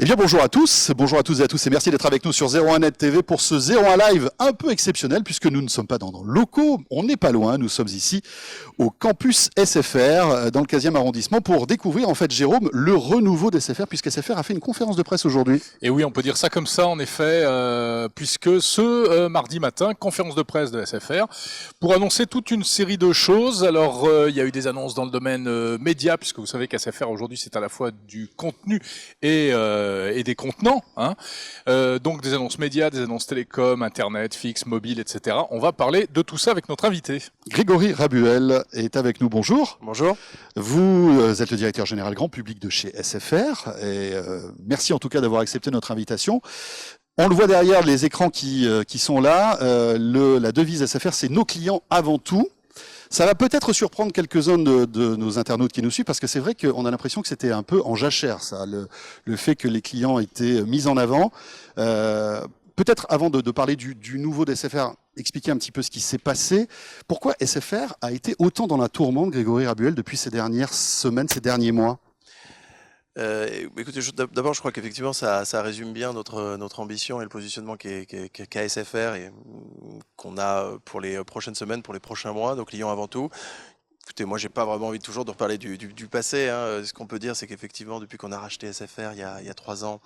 Eh bien bonjour à tous et à tous et merci d'être avec nous sur 01net TV pour ce 01 Live un peu exceptionnel puisque nous ne sommes pas dans nos locaux, on n'est pas loin, nous sommes ici au campus SFR dans le 15e arrondissement pour découvrir en fait Jérôme le renouveau d'SFR puisque SFR a fait une conférence de presse aujourd'hui. Et oui, on peut dire ça comme ça en effet puisque ce mardi matin, conférence de presse de SFR pour annoncer toute une série de choses. Alors il y a eu des annonces dans le domaine média puisque vous savez qu'SFR aujourd'hui c'est à la fois du contenu et des contenants, hein. Donc des annonces médias, des annonces télécom, internet, fixe, mobile, etc. On va parler de tout ça avec notre invité. Grégory Rabuel est avec nous, bonjour. Bonjour. Vous êtes le directeur général grand public de chez SFR et merci en tout cas d'avoir accepté notre invitation. On le voit derrière les écrans qui sont là, la devise SFR c'est nos clients avant tout. Ça va peut-être surprendre quelques-uns de nos internautes qui nous suivent parce que c'est vrai qu'on a l'impression que c'était un peu en jachère, ça, le fait que les clients étaient mis en avant. Peut-être avant de parler du nouveau d'SFR, expliquer un petit peu ce qui s'est passé. Pourquoi SFR a été autant dans la tourmente, Grégory Rabuel, depuis ces dernières semaines, ces derniers mois ? Écoutez, d'abord, je crois qu'effectivement, ça résume bien notre ambition et le positionnement qu'a SFR et qu'on a pour les prochaines semaines, pour les prochains mois, nos clients avant tout. Écoutez, moi, j'ai pas vraiment envie toujours de reparler du passé, hein. Ce qu'on peut dire, c'est qu'effectivement, depuis qu'on a racheté SFR il y a 3 ans,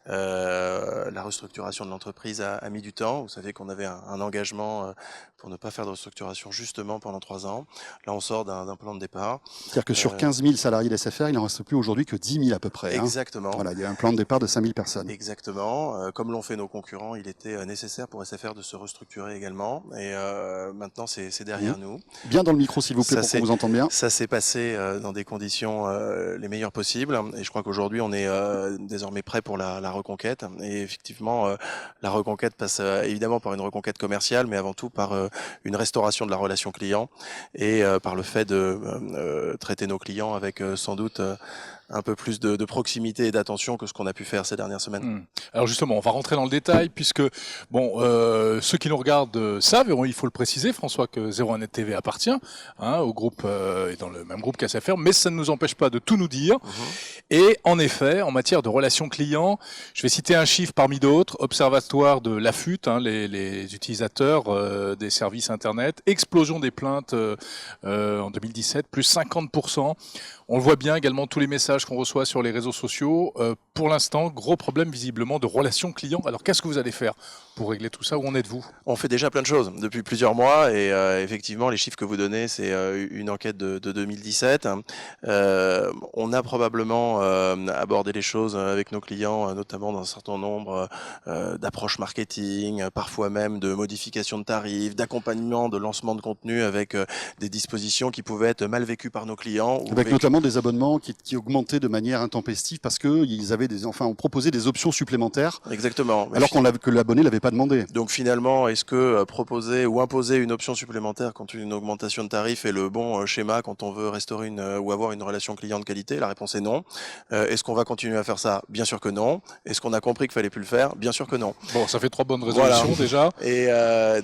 la restructuration de l'entreprise a mis du temps. Vous savez qu'on avait un engagement pour ne pas faire de restructuration justement pendant 3 ans. Là, on sort d'un plan de départ. C'est-à-dire que sur 15 000 salariés d'SFR, il n'en reste plus aujourd'hui que 10 000 à peu près. Exactement. Hein. Voilà, il y a un plan de départ de 5 000 personnes. Exactement. Comme l'ont fait nos concurrents, il était nécessaire pour SFR de se restructurer également. Et maintenant, c'est derrière nous. Bien dans le micro, s'il vous plaît, pour qu'on vous entende bien. Ça s'est passé dans des conditions les meilleures possibles. Et je crois qu'aujourd'hui, on est désormais prêt pour la reconquête. Et effectivement, la reconquête passe évidemment par une reconquête commerciale, mais avant tout par une restauration de la relation client et par le fait de traiter nos clients avec sans doute un peu plus de proximité et d'attention que ce qu'on a pu faire ces dernières semaines. Alors justement, on va rentrer dans le détail puisque bon, ceux qui nous regardent savent, il faut le préciser, François, que 01net TV appartient au groupe et dans le même groupe qu'SFR, mais ça ne nous empêche pas de tout nous dire. Et en effet, en matière de relations clients, je vais citer un chiffre parmi d'autres, observatoire de l'AFUT, les utilisateurs des services internet, explosion des plaintes en 2017, plus 50%. On le voit bien également tous les messages qu'on reçoit sur les réseaux sociaux. Pour l'instant, gros problème visiblement de relations clients. Alors qu'est-ce que vous allez faire pour régler tout ça? Où en êtes-vous? On fait déjà plein de choses depuis plusieurs mois et effectivement les chiffres que vous donnez, c'est une enquête de 2017. On a probablement abordé les choses avec nos clients, notamment dans un certain nombre d'approches marketing, parfois même de modification de tarifs, d'accompagnement de lancement de contenu avec des dispositions qui pouvaient être mal vécues par nos clients. Avec notamment des abonnements qui augmentaient de manière intempestive parce qu'ils avaient on proposait des options supplémentaires. Exactement. Alors que l'abonné l'avait pas demandé. Donc finalement, est-ce que proposer ou imposer une option supplémentaire quand une augmentation de tarif est le bon schéma quand on veut restaurer ou avoir une relation client de qualité? La réponse est non. Est-ce qu'on va continuer à faire ça? Bien sûr que non. Est-ce qu'on a compris qu'il fallait plus le faire? Bien sûr que non. Bon, ça fait 3 bonnes résolutions déjà. Et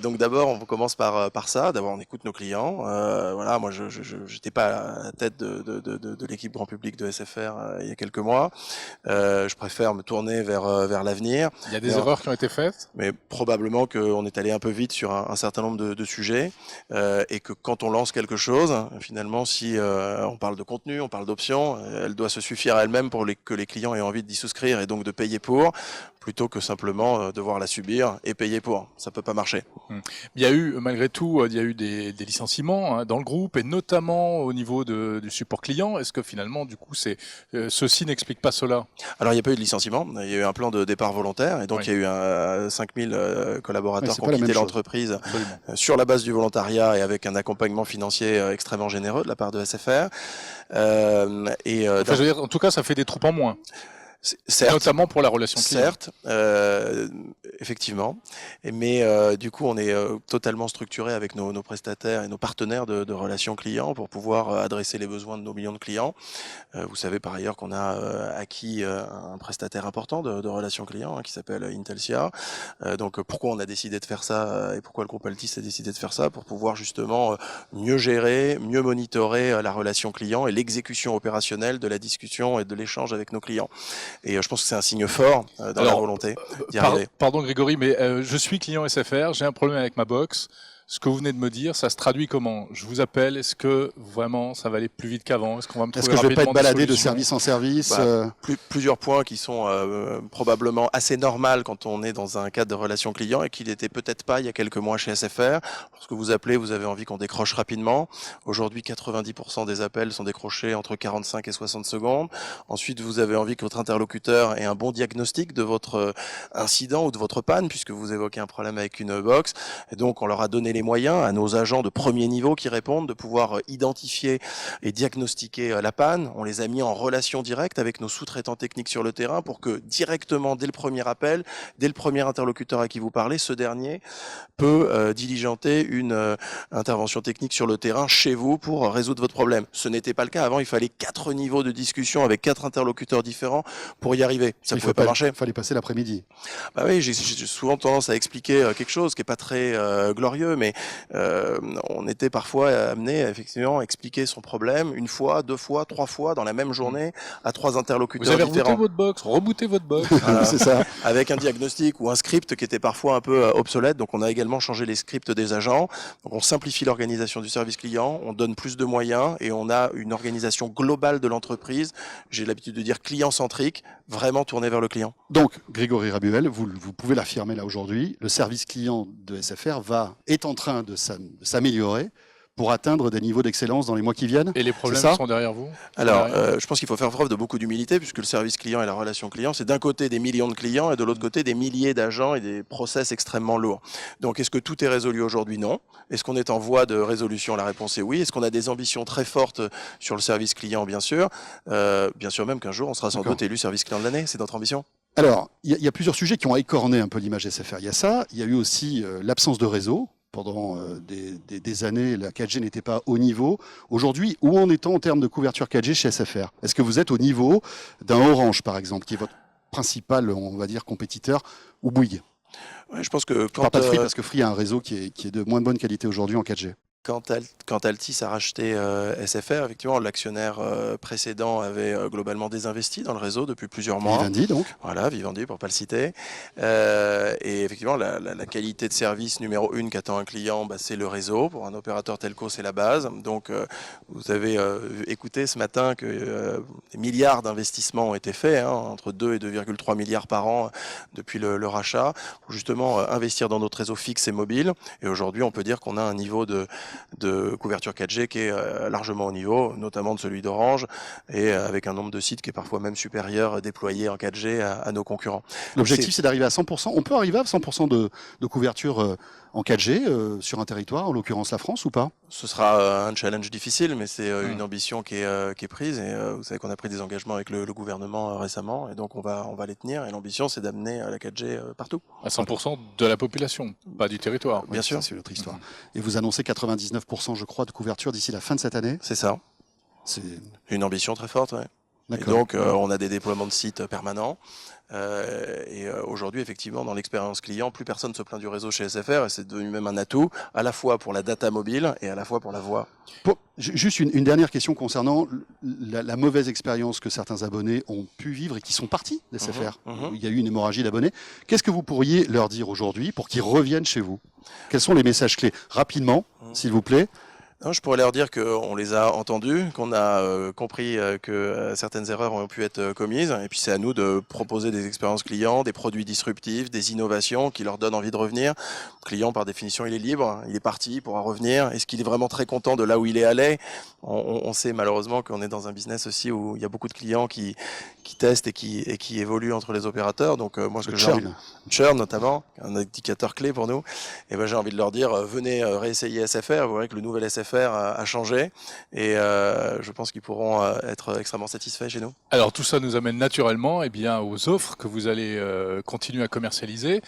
donc d'abord, on commence par ça. D'abord, on écoute nos clients. Voilà, moi, je n'étais pas à la tête de l'équipe grand public de SFR il y a quelques mois. Je préfère me tourner vers l'avenir. Il y a des erreurs qui ont été faites, mais probablement qu'on est allé un peu vite sur un certain nombre de sujets et que quand on lance quelque chose, finalement, si on parle de contenu, on parle d'options, elle doit se suffire à elle-même pour que les clients aient envie d'y souscrire et donc de payer pour, plutôt que simplement devoir la subir et payer pour. Ça peut pas marcher. Il y a eu, malgré tout, des licenciements dans le groupe et notamment au niveau du support client. Est-ce que finalement, du coup, ceci n'explique pas cela? Alors, il n'y a pas eu de licenciement. Il y a eu un plan de départ volontaire et donc il y a eu 5000 collaborateurs qui ont quitté l'entreprise sur la base du volontariat et avec un accompagnement financier extrêmement généreux de la part de SFR. Je veux dire, en tout cas, ça fait des troupes en moins. Certes, notamment pour la relation client. Certes, effectivement. Mais du coup, on est totalement structuré avec nos prestataires et nos partenaires de relations clients pour pouvoir adresser les besoins de nos millions de clients. Vous savez par ailleurs qu'on a acquis un prestataire important de relations clients qui s'appelle Intelsia. Donc pourquoi on a décidé de faire ça et pourquoi le groupe Altis a décidé de faire ça? Pour pouvoir justement mieux gérer, mieux monitorer la relation client et l'exécution opérationnelle de la discussion et de l'échange avec nos clients. Et je pense que c'est un signe fort dans la volonté d'y arriver. Pardon Grégory, mais je suis client SFR, j'ai un problème avec ma box. Ce que vous venez de me dire, ça se traduit comment? Je vous appelle, est-ce que vraiment ça va aller plus vite qu'avant? Est-ce qu'on va me trouver Est-ce que je vais pas être rapidement des baladé de solutions? service en service Plusieurs points qui sont probablement assez normaux quand on est dans un cadre de relation client et qui n'étaient peut-être pas il y a quelques mois chez SFR. Lorsque vous appelez, vous avez envie qu'on décroche rapidement. Aujourd'hui, 90% des appels sont décrochés entre 45 et 60 secondes. Ensuite, vous avez envie que votre interlocuteur ait un bon diagnostic de votre incident ou de votre panne, puisque vous évoquez un problème avec une box. Et donc, on leur a donné les moyens à nos agents de premier niveau qui répondent de pouvoir identifier et diagnostiquer la panne. On les a mis en relation directe avec nos sous-traitants techniques sur le terrain pour que directement, dès le premier appel, dès le premier interlocuteur à qui vous parlez, ce dernier peut diligenter une intervention technique sur le terrain chez vous pour résoudre votre problème. Ce n'était pas le cas. Avant, il fallait 4 niveaux de discussion avec 4 interlocuteurs différents pour y arriver. Ça ne pouvait pas marcher. Il fallait passer l'après-midi. Bah oui, j'ai souvent tendance à expliquer quelque chose qui est pas très glorieux, mais on était parfois amené à effectivement expliquer son problème une fois, 2 fois, 3 fois dans la même journée à 3 interlocuteurs différents. Vous avez différents. rebooté votre box. C'est ça. Avec un diagnostic ou un script qui était parfois un peu obsolète. Donc on a également changé les scripts des agents. Donc on simplifie l'organisation du service client, on donne plus de moyens et on a une organisation globale de l'entreprise. J'ai l'habitude de dire client-centrique, vraiment tournée vers le client. Donc, Grégory Rabuel, vous pouvez l'affirmer là aujourd'hui, le service client de SFR est en train de s'améliorer pour atteindre des niveaux d'excellence dans les mois qui viennent. Et les problèmes sont derrière vous? Alors, je pense qu'il faut faire preuve de beaucoup d'humilité, puisque le service client et la relation client, c'est d'un côté des millions de clients et de l'autre côté des milliers d'agents et des process extrêmement lourds. Donc, est-ce que tout est résolu aujourd'hui? Non. Est-ce qu'on est en voie de résolution? La réponse est oui. Est-ce qu'on a des ambitions très fortes sur le service client? Bien sûr. Bien sûr même qu'un jour, on sera sans doute élu service client de l'année. C'est notre ambition. Alors, il y a plusieurs sujets qui ont écorné un peu l'image SFR. Il y a ça, il y a eu aussi l'absence de réseau. Pendant des années, la 4G n'était pas au niveau. Aujourd'hui, où en est-on en termes de couverture 4G chez SFR? Est-ce que vous êtes au niveau d'un Orange, par exemple, qui est votre principal, on va dire, compétiteur, ou Bouygues? Ouais, je pense que Je parle pas de Free, parce que Free a un réseau qui est de moins bonne qualité aujourd'hui en 4G. Quand Altice a racheté SFR, effectivement, l'actionnaire précédent avait globalement désinvesti dans le réseau depuis plusieurs mois. Vivendi, donc. Voilà, Vivendi, pour pas le citer. Et effectivement, la qualité de service numéro 1 qu'attend un client, c'est le réseau. Pour un opérateur telco, c'est la base. Donc, vous avez écouté ce matin que des milliards d'investissements ont été faits, entre 2 et 2,3 milliards par an depuis le rachat, pour justement investir dans notre réseau fixe et mobile. Et aujourd'hui, on peut dire qu'on a un niveau de couverture 4G qui est largement au niveau, notamment de celui d'Orange, et avec un nombre de sites qui est parfois même supérieur déployé en 4G à nos concurrents. L'objectif, c'est d'arriver à 100%. On peut arriver à 100% de couverture en 4G sur un territoire, en l'occurrence la France, ou pas? Ce sera un challenge difficile, mais c'est une ambition qui est prise. Et vous savez qu'on a pris des engagements avec le gouvernement récemment, et donc on va les tenir. Et l'ambition, c'est d'amener la 4G partout. À 100% de la population, pas du territoire. Bien sûr. C'est une autre histoire. Et vous annoncez 99%, je crois, de couverture d'ici la fin de cette année? C'est ça. C'est une ambition très forte, ouais. Et donc, on a des déploiements de sites permanents. Et aujourd'hui, effectivement, dans l'expérience client, plus personne ne se plaint du réseau chez SFR, et c'est devenu même un atout, à la fois pour la data mobile et à la fois pour la voix. Juste une dernière question concernant la mauvaise expérience que certains abonnés ont pu vivre et qui sont partis d'SFR. Il y a eu une hémorragie d'abonnés. Qu'est-ce que vous pourriez leur dire aujourd'hui pour qu'ils reviennent chez vous? Quels sont les messages clés? Rapidement, s'il vous plaît. Non, je pourrais leur dire qu'on les a entendus, qu'on a compris que certaines erreurs ont pu être commises, et puis c'est à nous de proposer des expériences clients, des produits disruptifs, des innovations qui leur donnent envie de revenir. Le client, par définition, il est libre, il est parti, il pourra revenir. Est-ce qu'il est vraiment très content de là où il est allé? On sait malheureusement qu'on est dans un business aussi où il y a beaucoup de clients qui testent et qui évoluent entre les opérateurs. Donc moi, ce que j'ai envie, churn notamment, un indicateur clé pour nous, et ben j'ai envie de leur dire venez réessayer SFR. Vous verrez que le nouvel SFR a changé, et je pense qu'ils pourront être extrêmement satisfaits chez nous. Alors tout ça nous amène naturellement aux offres que vous allez continuer à commercialiser.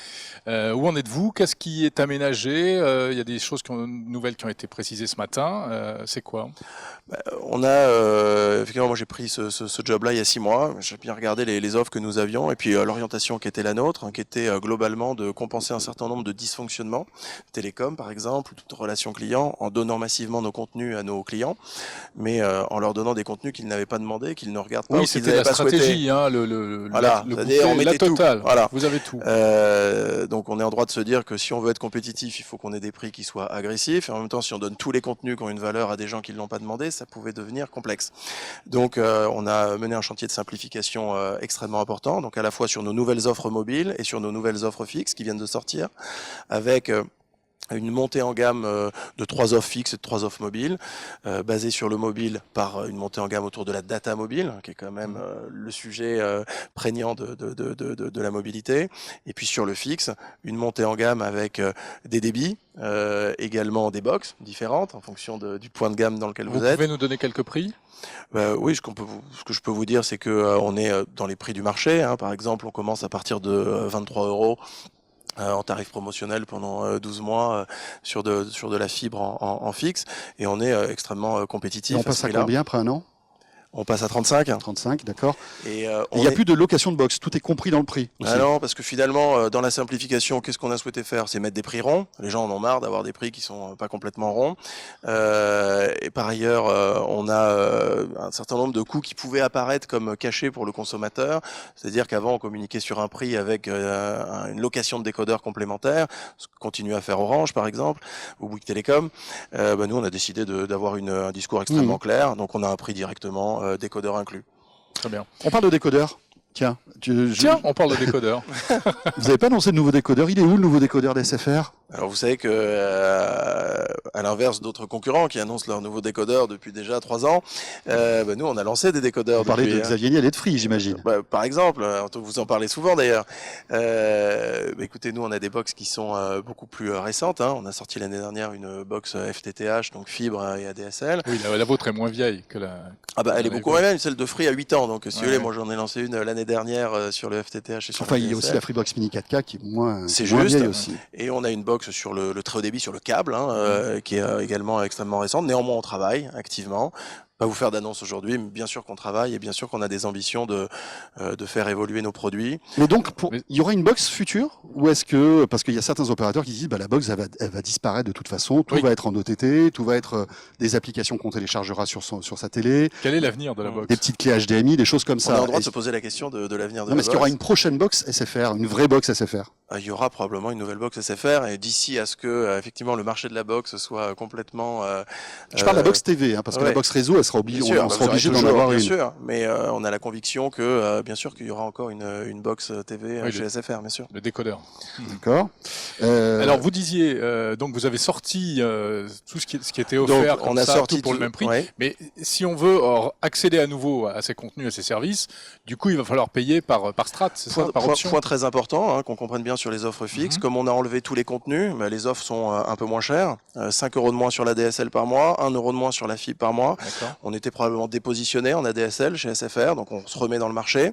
Où en êtes-vous? Qu'est-ce qui est aménagé? Il y a des choses nouvelles qui ont été précisées ce matin. C'est quoi? On a effectivement, moi j'ai pris ce job-là il y a 6 mois. J'ai bien regardé les offres que nous avions, et puis l'orientation qui était la nôtre, qui était globalement de compenser un certain nombre de dysfonctionnements télécom par exemple, toute relation client, en donnant massivement exclusivement nos contenus à nos clients, mais en leur donnant des contenus qu'ils n'avaient pas demandé, qu'ils ne regardent pas, ou Oui, qu'ils c'était n'avaient la pas souhaité. stratégie, hein, Voilà, le c'est-à-dire on buffet, la mettait tout. totale. Voilà. Vous avez tout. Donc on est en droit de se dire que si on veut être compétitif, il faut qu'on ait des prix qui soient agressifs. Et en même temps, si on donne tous les contenus qui ont une valeur à des gens qui ne l'ont pas demandé, ça pouvait devenir complexe. Donc on a mené un chantier de simplification extrêmement important, donc à la fois sur nos nouvelles offres mobiles et sur nos nouvelles offres fixes qui viennent de sortir, avec une montée en gamme de 3 offres fixes et de 3 offres mobiles, basée sur le mobile par une montée en gamme autour de la data mobile, qui est quand même le sujet prégnant de la mobilité. Et puis sur le fixe, une montée en gamme avec des débits, également des box différentes en fonction du point de gamme dans lequel vous êtes. Vous pouvez nous donner quelques prix? Oui, ce que je peux vous dire, c'est que on est dans les prix du marché. Hein. Par exemple, on commence à partir de 23 € en tarif promotionnel pendant 12 mois sur de la fibre en fixe, et on est extrêmement compétitif. Et on passe à combien après un an? On passe à 35. 35, d'accord. Et il n'y a plus de location de box, tout est compris dans le prix aussi. Ah non, parce que finalement, dans la simplification, qu'est-ce qu'on a souhaité faire? C'est mettre des prix ronds. Les gens en ont marre d'avoir des prix qui sont pas complètement ronds. Et par ailleurs, on a un certain nombre de coûts qui pouvaient apparaître comme cachés pour le consommateur. C'est-à-dire qu'avant, on communiquait sur un prix avec une location de décodeur complémentaire, ce que continue à faire Orange, par exemple, ou Bouygues Télécom. Nous, on a décidé d'avoir un discours extrêmement clair. Donc, on a un prix directement, décodeur inclus. Très bien. On parle de décodeur. Tiens, on parle de décodeur. Vous n'avez pas annoncé de nouveau décodeur. Il est où le nouveau décodeur d'SFR? Alors vous savez que, à l'inverse d'autres concurrents qui annoncent leur nouveau décodeur depuis déjà 3 ans, nous on a lancé des décodeurs. Vous parlez de Xavier Niel et de Free, j'imagine. Par exemple, vous en parlez souvent d'ailleurs. Écoutez, nous on a des box qui sont beaucoup plus récentes. Hein. On a sorti l'année dernière une box FTTH, donc fibre et ADSL. Oui, la vôtre est moins vieille que la... elle est beaucoup moins vieille, celle de Free a 8 ans. Donc si vous voulez, moi j'en ai lancé une l'année dernière sur le FTTH et sur il y a aussi la Freebox Mini 4K qui est moins juste, vieille aussi. Et on a une box sur le très haut débit, sur le câble, qui est également extrêmement récente. Néanmoins, on travaille activement. Pas vous faire d'annonce aujourd'hui, mais bien sûr qu'on travaille et bien sûr qu'on a des ambitions de faire évoluer nos produits. Mais donc, il y aura une box future, ou est-ce que, parce qu'il y a certains opérateurs qui disent, la box elle va disparaître de toute façon, tout va être en OTT, tout va être des applications qu'on téléchargera sur sa télé. Quel est l'avenir de la box? Des petites clés HDMI, des choses comme ça. On a le droit de se poser la question de l'avenir de la box. Est-ce qu'il y aura une prochaine box SFR, une vraie box SFR? Il y aura probablement une nouvelle box SFR, et d'ici à ce que effectivement le marché de la box soit complètement. Je parle de la box TV, parce que la box réseau, elle sera obligée, on sera obligé d'en avoir une. Bien sûr, mais on a la conviction que bien sûr qu'il y aura encore une box TV chez SFR, bien sûr. Le décodeur. D'accord. Alors vous disiez, donc vous avez sorti tout ce qui était offert, donc, on a sorti tout pour le même prix. Ouais. Mais si on veut accéder à nouveau à ces contenus, à ces services, du coup il va falloir payer par strat, c'est ça, par option. Point très important, qu'on comprenne bien sur les offres fixes. Comme on a enlevé tous les contenus, les offres sont un peu moins chères. 5 € de moins sur la DSL par mois, 1 € de moins sur la fibre par mois. On était probablement dépositionné en ADSL chez SFR, donc on se remet dans le marché.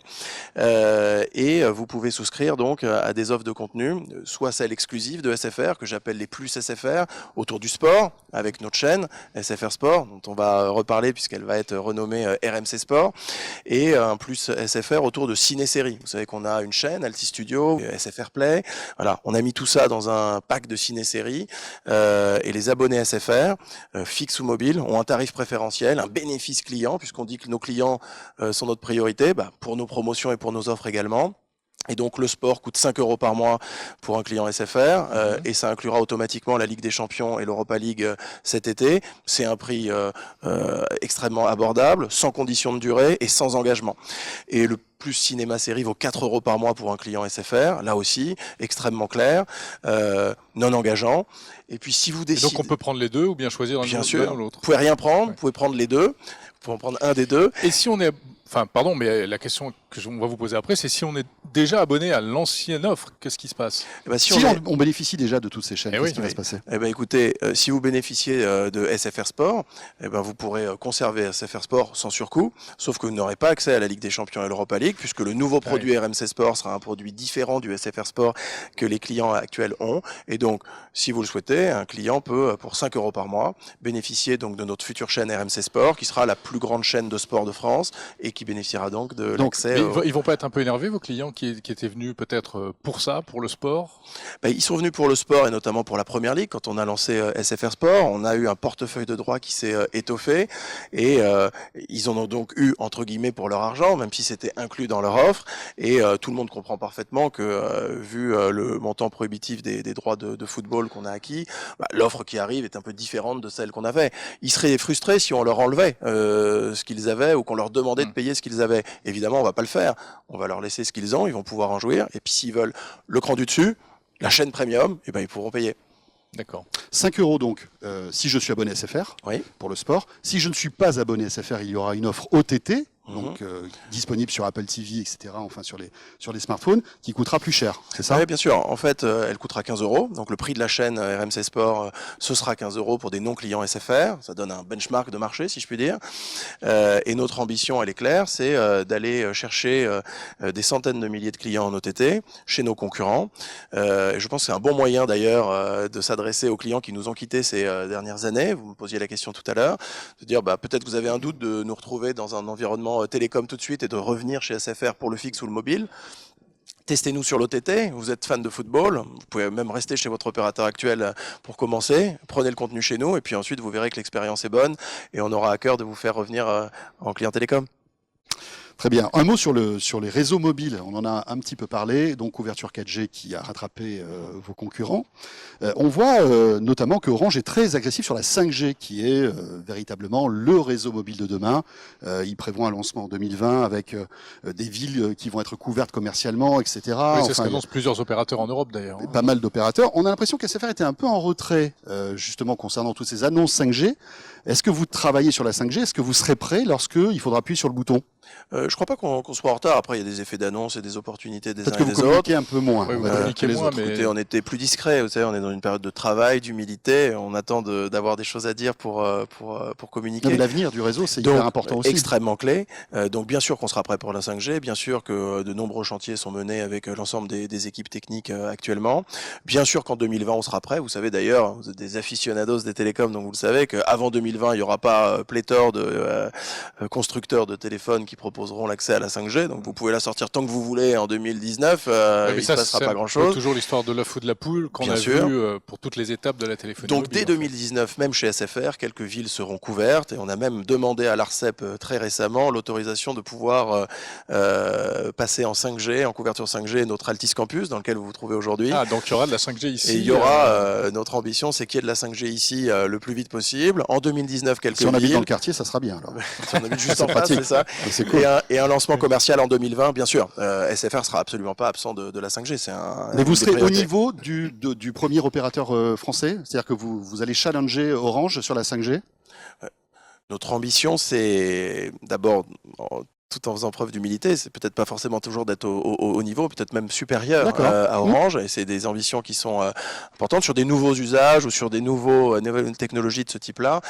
Et vous pouvez souscrire donc à des offres de contenu, soit celles exclusives de SFR, que j'appelle les plus SFR, autour du sport, avec notre chaîne SFR Sport, dont on va reparler puisqu'elle va être renommée RMC Sport, et un plus SFR autour de ciné-séries. Vous savez qu'on a une chaîne, Alti Studio, SFR Play. Voilà, on a mis tout ça dans un pack de ciné-séries, et les abonnés SFR, fixes ou mobiles, ont un tarif préférentiel, un bénéfice client, puisqu'on dit que nos clients sont notre priorité, pour nos promotions et pour nos offres également. Et donc le sport coûte 5 € par mois pour un client SFR, et ça inclura automatiquement la Ligue des Champions et l'Europa League cet été. C'est un prix extrêmement abordable, sans condition de durée et sans engagement. Et le plus cinéma-série vaut 4 € par mois pour un client SFR, là aussi, extrêmement clair, non engageant. Et puis si vous décidez... Et donc on peut prendre les deux ou bien choisir l'un ou l'autre. Vous pouvez rien prendre, vous pouvez prendre les deux, vous pouvez en prendre un des deux. Et si on est... Enfin, pardon, mais la question on va vous poser après, c'est si on est déjà abonné à l'ancienne offre, qu'est-ce qui se passe? Si on bénéficie déjà de toutes ces chaînes, qu'est-ce qui va se passer? Écoutez, si vous bénéficiez de SFR Sport, vous pourrez conserver SFR Sport sans surcoût, sauf que vous n'aurez pas accès à la Ligue des Champions et l'Europa League, puisque le nouveau produit RMC Sport sera un produit différent du SFR Sport que les clients actuels ont. Et donc, si vous le souhaitez, un client peut, pour 5 € par mois, bénéficier donc de notre future chaîne RMC Sport, qui sera la plus grande chaîne de sport de France, et qui bénéficiera donc de l'accès ils vont pas être un peu énervés, vos clients qui étaient venus peut-être pour ça, pour le sport? Ils sont venus pour le sport et notamment pour la Première Ligue. Quand on a lancé SFR Sport, on a eu un portefeuille de droits qui s'est étoffé et ils en ont donc eu entre guillemets pour leur argent, même si c'était inclus dans leur offre. Et tout le monde comprend parfaitement que vu le montant prohibitif des droits de football qu'on a acquis, l'offre qui arrive est un peu différente de celle qu'on avait. Ils seraient frustrés si on leur enlevait ce qu'ils avaient ou qu'on leur demandait de payer ce qu'ils avaient. Évidemment, on va pas le faire. On va leur laisser ce qu'ils ont, ils vont pouvoir en jouir. Et puis s'ils veulent le cran du dessus, la chaîne premium, eh ben, ils pourront payer. D'accord. 5 € donc, si je suis abonné SFR, Oui. pour le sport. Si je ne suis pas abonné SFR, il y aura une offre OTT, donc disponible sur Apple TV, etc., enfin sur les smartphones, qui coûtera plus cher, c'est ça? Oui, bien sûr. En fait, elle coûtera 15 €. Donc le prix de la chaîne RMC Sport, ce sera 15 € pour des non-clients SFR. Ça donne un benchmark de marché, si je puis dire. Et notre ambition, elle est claire, c'est d'aller chercher des centaines de milliers de clients en OTT chez nos concurrents. Je pense que c'est un bon moyen d'ailleurs de s'adresser aux clients qui nous ont quittés ces dernières années. Vous me posiez la question tout à l'heure, de dire peut-être que vous avez un doute de nous retrouver dans un environnement télécom tout de suite et de revenir chez SFR pour le fixe ou le mobile. Testez-nous sur l'OTT, vous êtes fan de football, vous pouvez même rester chez votre opérateur actuel pour commencer, prenez le contenu chez nous et puis ensuite vous verrez que l'expérience est bonne et on aura à cœur de vous faire revenir en client télécom. Très bien. Un mot sur les réseaux mobiles. On en a un petit peu parlé. Donc, couverture 4G qui a rattrapé vos concurrents. On voit notamment que Orange est très agressif sur la 5G, qui est véritablement le réseau mobile de demain. Il prévoit un lancement en 2020 avec des villes qui vont être couvertes commercialement, etc. Oui, c'est ce qu'annoncent plusieurs opérateurs en Europe d'ailleurs. Pas mal d'opérateurs. On a l'impression qu'SFR était un peu en retrait, justement, concernant toutes ces annonces 5G. Est-ce que vous travaillez sur la 5G? Est-ce que vous serez prêt lorsqu'il faudra appuyer sur le bouton? Je crois pas qu'on soit en retard. Après, il y a des effets d'annonce et des opportunités des uns Peut-être que et vous des autres. communiquez un peu moins. Oui, vous on va dire, communiquez que les moins, autres. mais- Écoutez, on était plus discret. Vous savez, on est dans une période de travail, d'humilité. On attend d'avoir des choses à dire pour communiquer. Non, mais l'avenir du réseau, c'est Donc, hyper important aussi. extrêmement clé. Donc, bien sûr qu'on sera prêt pour la 5G. Bien sûr que de nombreux chantiers sont menés avec l'ensemble des équipes techniques actuellement. Bien sûr qu'en 2020, on sera prêt. Vous savez d'ailleurs, vous êtes des aficionados des télécoms, donc vous le savez qu'avant 2020, il n'y aura pas pléthore de constructeurs de téléphones qui proposeront l'accès à la 5G. Donc, vous pouvez la sortir tant que vous voulez en 2019. Il ne se passera pas grand-chose. Toujours l'histoire de l'œuf ou de la poule qu'on Bien a sûr. vu pour toutes les étapes de la téléphonie Donc mobile, dès en fait. 2019, même chez SFR, quelques villes seront couvertes et on a même demandé à l'ARCEP très récemment l'autorisation de pouvoir passer en 5G, en couverture 5G, notre Altis Campus dans lequel vous vous trouvez aujourd'hui. Ah, donc il y aura de la 5G ici. Et il y aura, notre ambition, c'est qu'il y ait de la 5G ici le plus vite possible. En 2019, quelques Si on habite villes. dans le quartier, ça sera bien. Alors. Si on habite juste en face, pratique. c'est ça. C'est cool. Et un lancement commercial en 2020, bien sûr. SFR sera absolument pas absent de la 5G. C'est Mais vous une des serez au priorités. niveau du premier opérateur français? C'est-à-dire que vous allez challenger Orange sur la 5G? Notre ambition, c'est d'abord, tout en faisant preuve d'humilité, c'est peut-être pas forcément toujours d'être au niveau, peut-être même supérieur D'accord. à Orange. Et c'est des ambitions qui sont importantes sur des nouveaux usages ou sur des nouvelles technologies de ce type-là.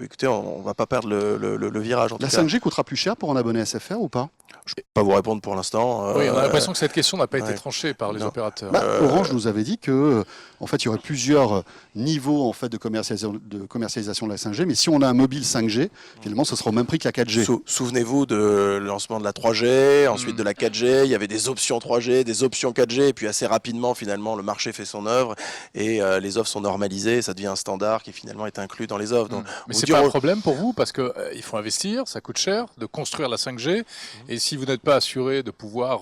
Écoutez, on va pas perdre le virage en La tout cas. 5G coûtera plus cher pour un abonné SFR ou pas? Je peux pas vous répondre pour l'instant. Oui, on a l'impression que cette question n'a pas été ouais. tranchée par les Non. opérateurs. Orange nous avait dit que, en fait, il y aurait plusieurs niveaux en fait de commercialisation de la 5G, mais si on a un mobile 5G, finalement, ce sera au même prix que la 4G. Souvenez-vous de lancement de la 3G, ensuite de la 4G, il y avait des options 3G, des options 4G, et puis assez rapidement, finalement, le marché fait son œuvre, et les offres sont normalisées, ça devient un standard qui finalement est inclus dans les offres. Donc, Mais on c'est dit, pas un problème pour vous parce que il faut investir, ça coûte cher de construire la 5G, et si vous n'êtes pas assuré de pouvoir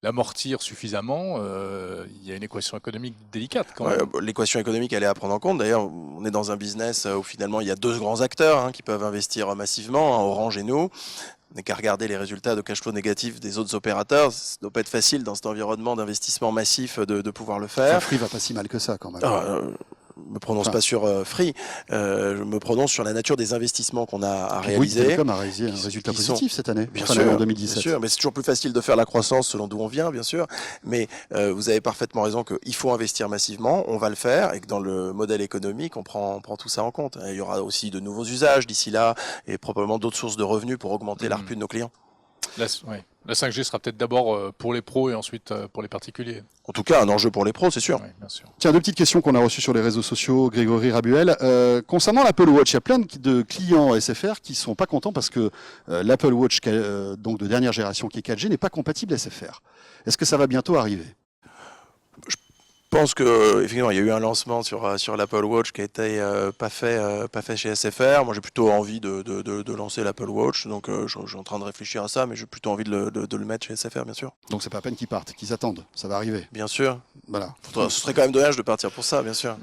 l'amortir suffisamment, il y a une équation économique délicate quand même. l'équation économique, elle est à prendre en compte. D'ailleurs, on est dans un business où finalement il y a deux grands acteurs qui peuvent investir massivement, Orange et nous. On n'est qu'à regarder les résultats de cash flow négatifs des autres opérateurs. Ça ne doit pas être facile dans cet environnement d'investissement massif de pouvoir le faire. Free va pas si mal que ça quand même. Je me prononce pas sur Free, je me prononce sur la nature des investissements qu'on a à Bouygues réaliser. Télécom a réalisé un résultat qui positif cette année, Bien enfin, sûr, en 2017. bien sûr, mais c'est toujours plus facile de faire la croissance selon d'où on vient, bien sûr. Mais vous avez parfaitement raison qu'il faut investir massivement, on va le faire, et que dans le modèle économique, on prend tout ça en compte. Et il y aura aussi de nouveaux usages d'ici là, et probablement d'autres sources de revenus pour augmenter l'ARPU de nos clients. La 5G sera peut-être d'abord pour les pros et ensuite pour les particuliers. En tout cas, un enjeu pour les pros, c'est sûr. Oui, bien sûr. Tiens, deux petites questions qu'on a reçues sur les réseaux sociaux, Grégory Rabuel. Concernant l'Apple Watch, il y a plein de clients SFR qui sont pas contents parce que l'Apple Watch donc de dernière génération qui est 4G n'est pas compatible SFR. Est-ce que ça va bientôt arriver? Je pense que effectivement, il y a eu un lancement sur l'Apple Watch qui a été pas fait chez SFR. Moi, j'ai plutôt envie de lancer l'Apple Watch, donc je suis en train de réfléchir à ça, mais j'ai plutôt envie de le mettre chez SFR, bien sûr. Donc c'est pas à peine qu'ils partent, qu'ils attendent, ça va arriver. Bien sûr. Voilà. Ce serait quand même dommage de partir pour ça, bien sûr.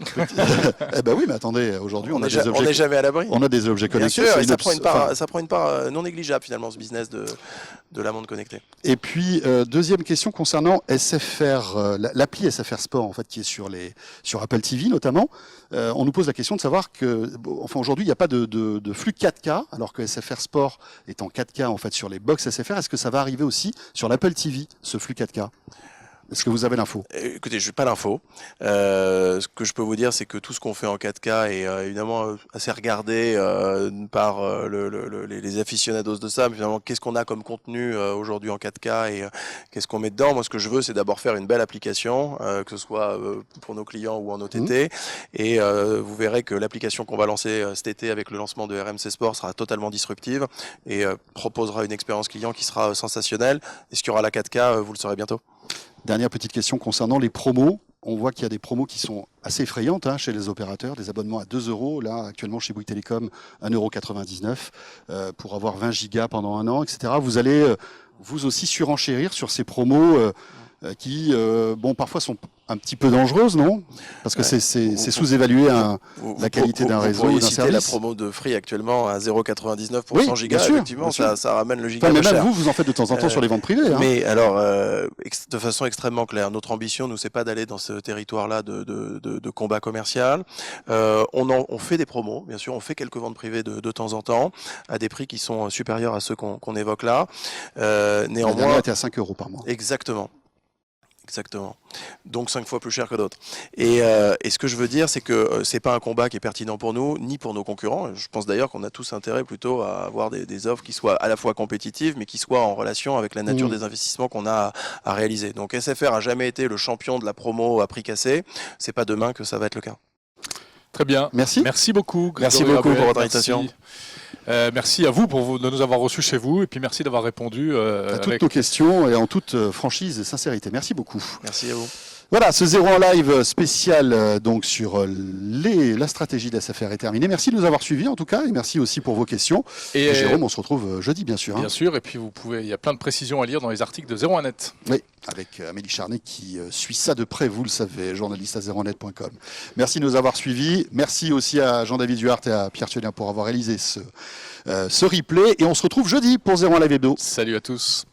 Eh ben oui, mais attendez, aujourd'hui on a des On objets, n'est jamais à l'abri. on a des objets Bien connectés. sûr, c'est et une ça prend une part non négligeable finalement, ce business de la montre connectée. Et puis deuxième question concernant SFR, l'appli SFR Sport en fait qui est sur Apple TV notamment. On nous pose la question de savoir que, enfin aujourd'hui il n'y a pas de flux 4K alors que SFR Sport est en 4K en fait sur les box SFR. Est-ce que ça va arriver aussi sur l'Apple TV ce flux 4K? Est-ce que vous avez l'info? Écoutez, je n'ai pas l'info. Ce que je peux vous dire, c'est que tout ce qu'on fait en 4K est évidemment assez regardé par les aficionados de ça. Mais finalement, qu'est-ce qu'on a comme contenu aujourd'hui en 4K et qu'est-ce qu'on met dedans? Moi, ce que je veux, c'est d'abord faire une belle application, que ce soit pour nos clients ou en OTT. Et vous verrez que l'application qu'on va lancer cet été avec le lancement de RMC Sport sera totalement disruptive et proposera une expérience client qui sera sensationnelle. Est-ce qu'il y aura la 4K? Vous le saurez bientôt. Dernière petite question concernant les promos. On voit qu'il y a des promos qui sont assez effrayantes chez les opérateurs, des abonnements à 2 €, là actuellement chez Bouygues Télécom 1,99 € pour avoir 20 gigas pendant un an, etc. Vous allez vous aussi surenchérir sur ces promos qui, bon, parfois sont un petit peu dangereuses, non? Parce que c'est sous-évaluer la qualité d'un réseau ou d'un service. La promo de Free actuellement à 0,99 pour Oui, 100 gigas, bien sûr, effectivement, bien sûr. ça ramène le giga Enfin, mais moins même cher. vous en faites de temps en temps sur les ventes privées. Mais alors, de façon extrêmement claire, notre ambition, nous, c'est pas d'aller dans ce territoire-là de combat commercial. On fait des promos, bien sûr, on fait quelques ventes privées de temps en temps, à des prix qui sont supérieurs à ceux qu'on évoque là. La Néanmoins, dernière était à 5 € par mois. Exactement. Donc 5 fois plus cher que d'autres. Et ce que je veux dire, c'est que c'est pas un combat qui est pertinent pour nous, ni pour nos concurrents. Je pense d'ailleurs qu'on a tous intérêt plutôt à avoir des offres qui soient à la fois compétitives, mais qui soient en relation avec la nature des investissements qu'on a à réaliser. Donc SFR a jamais été le champion de la promo à prix cassé. C'est pas demain que ça va être le cas. Très bien. Merci. Merci beaucoup. Merci Grégory beaucoup pour Rabuel. votre invitation. Merci à vous de nous avoir reçus chez vous et puis merci d'avoir répondu À toutes nos questions et en toute franchise et sincérité. Merci beaucoup. Merci à vous. Voilà, ce 0 en live spécial donc sur la stratégie d'SFR est terminé. Merci de nous avoir suivis en tout cas et merci aussi pour vos questions. Et Jérôme, on se retrouve jeudi bien sûr. Bien sûr, et puis il y a plein de précisions à lire dans les articles de 01net. Oui, avec Amélie Charnet qui suit ça de près, vous le savez, journaliste à 01net.com. Merci de nous avoir suivis. Merci aussi à Jean-David Duhart et à Pierre Thiolien pour avoir réalisé ce replay. Et on se retrouve jeudi pour 01 Live Hebdo. Salut à tous.